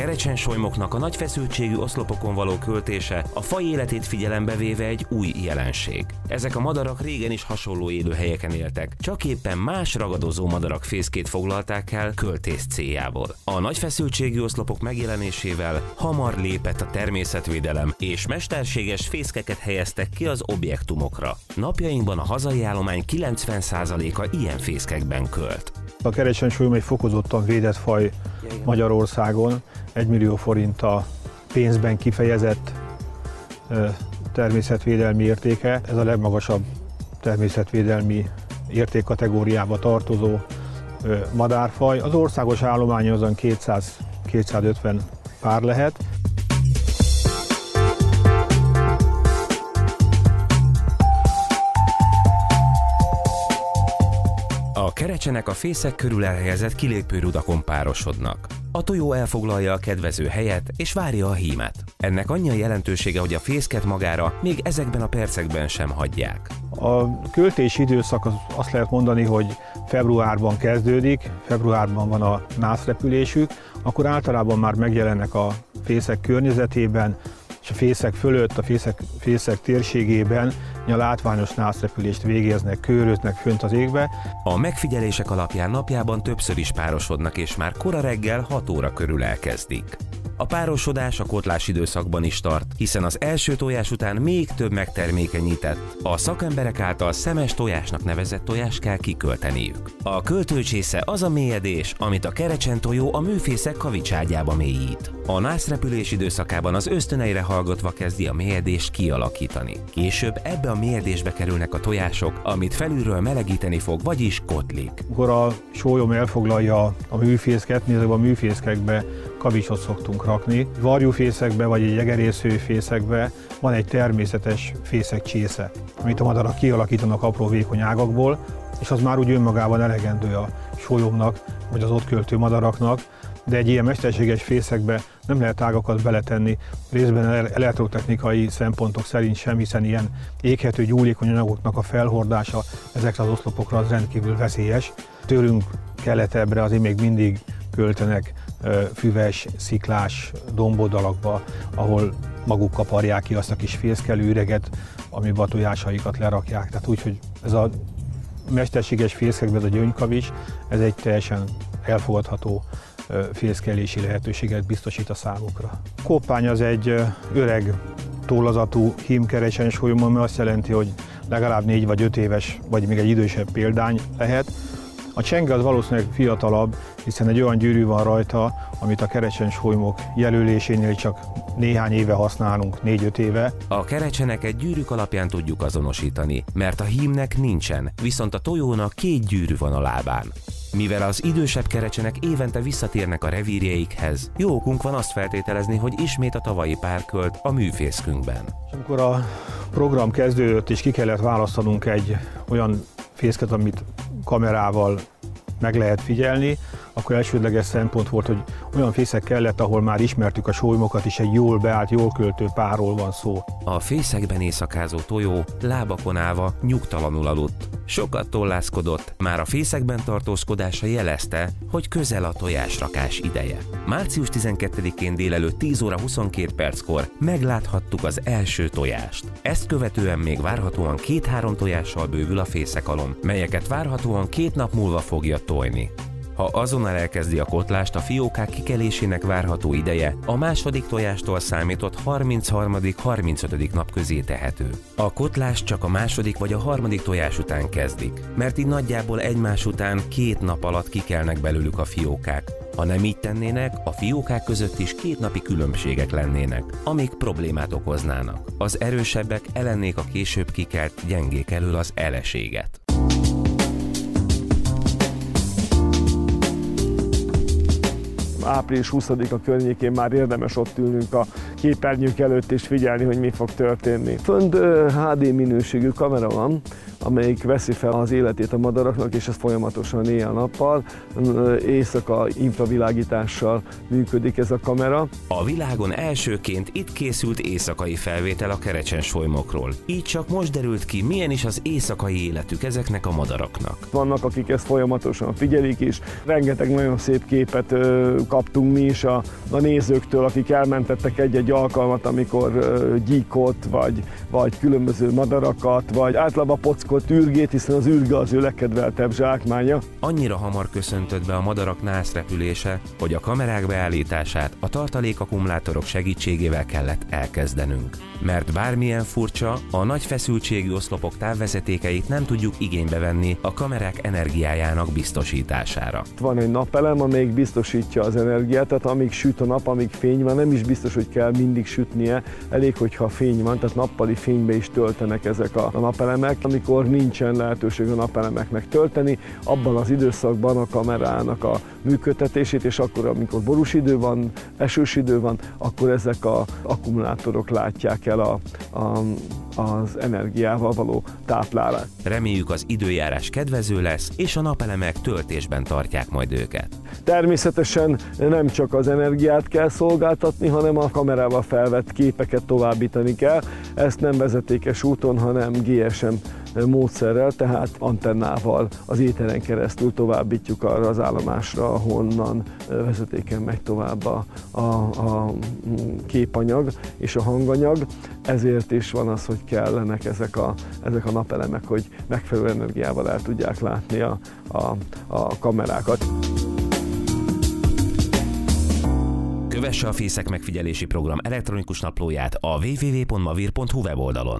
kerecsensolymoknak a nagy feszültségű oszlopokon való költése a faj életét figyelembe véve egy új jelenség. Ezek a madarak régen is hasonló élőhelyeken éltek, csak éppen más ragadozó madarak fészkét foglalták el költész céljából. A nagy feszültségű oszlopok megjelenésével hamar lépett a természetvédelem, és mesterséges fészkeket helyeztek ki az objektumokra. Napjainkban a hazai állomány 90%-a ilyen fészkekben költ. A kerecsensolym egy fokozottan védett faj Magyarországon, 1 millió forint a pénzben kifejezett természetvédelmi értéke. Ez a legmagasabb természetvédelmi értékkategóriába tartozó madárfaj. Az országos állomány azon 200-250 pár lehet. A kerecsenek a fészek körül elhelyezett kilépőrudakon párosodnak. A tojó elfoglalja a kedvező helyet és várja a hímet. Ennek annyi a jelentősége, hogy a fészket magára még ezekben a percekben sem hagyják. A költési időszak azt lehet mondani, hogy februárban kezdődik, februárban van a nászrepülésük, akkor általában már megjelennek a fészek környezetében, és a fészek fölött, a fészek térségében a látványos nászrepülést végeznek, kőröznek fönt az égbe. A megfigyelések alapján napjában többször is párosodnak, és már kora reggel 6 óra körül elkezdik. A párosodás a kotlás időszakban is tart, hiszen az első tojás után még több megtermékenyített, a szakemberek által szemes tojásnak nevezett tojást kell kikölteniük. A költőcsésze az a mélyedés, amit a kerecsentojó a műfészek kavicságyába mélyít. A nászrepülés időszakában az ösztöneire hallgatva kezdi a mélyedést kialakítani. Később ebbe a mélyedésbe kerülnek a tojások, amit felülről melegíteni fog, vagyis kotlik. Akkor a sólyom elfoglalja a műfészket, mi a műfészkekbe kavicsot szoktunk rakni. Varjúfészekbe vagy egy jegerészőfészekbe van egy természetes fészekcsésze, amit a madarak kialakítanak apró vékony ágakból, és az már úgy önmagában elegendő a sólyomnak, vagy az ott költő madaraknak, de egy ilyen mesterséges fészekbe nem lehet ágakat beletenni, részben elektrotechnikai szempontok szerint sem, hiszen ilyen éghető, gyúlékony anyagoknak a felhordása ezekre az oszlopokra az rendkívül veszélyes. Tőlünk keletebbre azért még mindig költenek füves, sziklás domboldalakba, ahol maguk kaparják ki azt a kis fészkelő üreget, amiben a tojásaikat lerakják. Tehát úgyhogy ez a mesterséges fészkekben, ez a gyöngykavics, ez egy teljesen elfogadható fészkelési lehetőséget biztosít a számukra. A koppány az egy öreg tollazatú hímkerecsensolym, ami azt jelenti, hogy legalább 4 vagy 5 éves, vagy még egy idősebb példány lehet. A csenge az valószínűleg fiatalabb, hiszen egy olyan gyűrű van rajta, amit a kerecsensolymok jelölésénél csak néhány éve használunk, 4-5 éve. A kerecseneket gyűrűk alapján tudjuk azonosítani, mert a hímnek nincsen, viszont a tojónak 2 gyűrű van a lábán. Mivel az idősebb kerecsenek évente visszatérnek a revírjeikhez, jó okunk van azt feltételezni, hogy ismét a tavalyi pár költ a műfészkünkben. Amikor a program kezdődött és ki kellett választanunk egy olyan fészket, amit kamerával meg lehet figyelni, akkor elsődleges szempont volt, hogy olyan fészek kellett, ahol már ismertük a sólymokat, és egy jól beállt, jól költő párról van szó. A fészekben éjszakázó tojó lábakon állva nyugtalanul aludt. Sokat tollászkodott, már a fészekben tartózkodása jelezte, hogy közel a tojásrakás ideje. Március 12-én délelőtt 10 óra 22 perckor megláthattuk az első tojást. Ezt követően még várhatóan 2-3 tojással bővül a fészekalom, melyeket várhatóan 2 nap múlva fogja tojni. Ha azonnal elkezdi a kotlást, a fiókák kikelésének várható ideje a második tojástól számított 33.-35. nap közé tehető. A kotlást csak a második vagy a harmadik tojás után kezdik, mert így nagyjából egymás után 2 nap alatt kikelnek belőlük a fiókák. Ha nem így tennének, a fiókák között is 2 napi különbségek lennének, amik problémát okoznának. Az erősebbek elennék a később kikelt gyengék elől az eleséget. Április 20-a környékén már érdemes ott ülnünk a képernyők előtt és figyelni, hogy mi fog történni. Fönt HD minőségű kamera van, amelyik veszi fel az életét a madaraknak, és ez folyamatosan éjjel-nappal, éjszaka infravilágítással működik ez a kamera. A világon elsőként itt készült éjszakai felvétel a kerecsensolymokról. Így csak most derült ki, milyen is az éjszakai életük ezeknek a madaraknak. Vannak, akik ezt folyamatosan figyelik is. Rengeteg nagyon szép képet kaptunk mi is a nézőktől, akik elmentettek egy-egy alkalmat, amikor gyíkot, vagy különböző madarakat, vagy általában pockot, ürgét, hiszen az ürge az ő legkedveltebb zsákmánya. Annyira hamar köszöntött be a madarak nászrepülése, hogy a kamerák beállítását a tartalékakkumulátorok segítségével kellett elkezdenünk. Mert bármilyen furcsa, a nagy feszültségű oszlopok távvezetékeit nem tudjuk igénybe venni a kamerák energiájának biztosítására. Van egy napelem, amelyik biztosítja az energiát, tehát amíg süt a nap, amíg fény van, nem is biztos, hogy kell mindig sütnie, elég, hogyha fény van, tehát nappali fénybe is töltenek ezek a napelemek. Amikor nincsen lehetőség a napelemeknek tölteni, abban az időszakban a kamerának a működtetését, és akkor, amikor borús idő van, esős idő van, akkor ezek az akkumulátorok látják el az energiával való táplálást. Reméljük, az időjárás kedvező lesz, és a napelemek töltésben tartják majd őket. Természetesen nem csak az energiát kell szolgáltatni, hanem a kamerával felvett képeket továbbítani kell. Ezt nem vezetékes úton, hanem GSM módszerrel, tehát antennával az éteren keresztül továbbítjuk arra az állomásra, ahonnan vezetéken megy tovább a képanyag és a hanganyag. Ezért is van az, hogy kellenek ezek a napelemek, hogy megfelelő energiával el tudják látni a kamerákat. Kövesse a Fészek megfigyelési program elektronikus naplóját a www.mavir.hu weboldalon.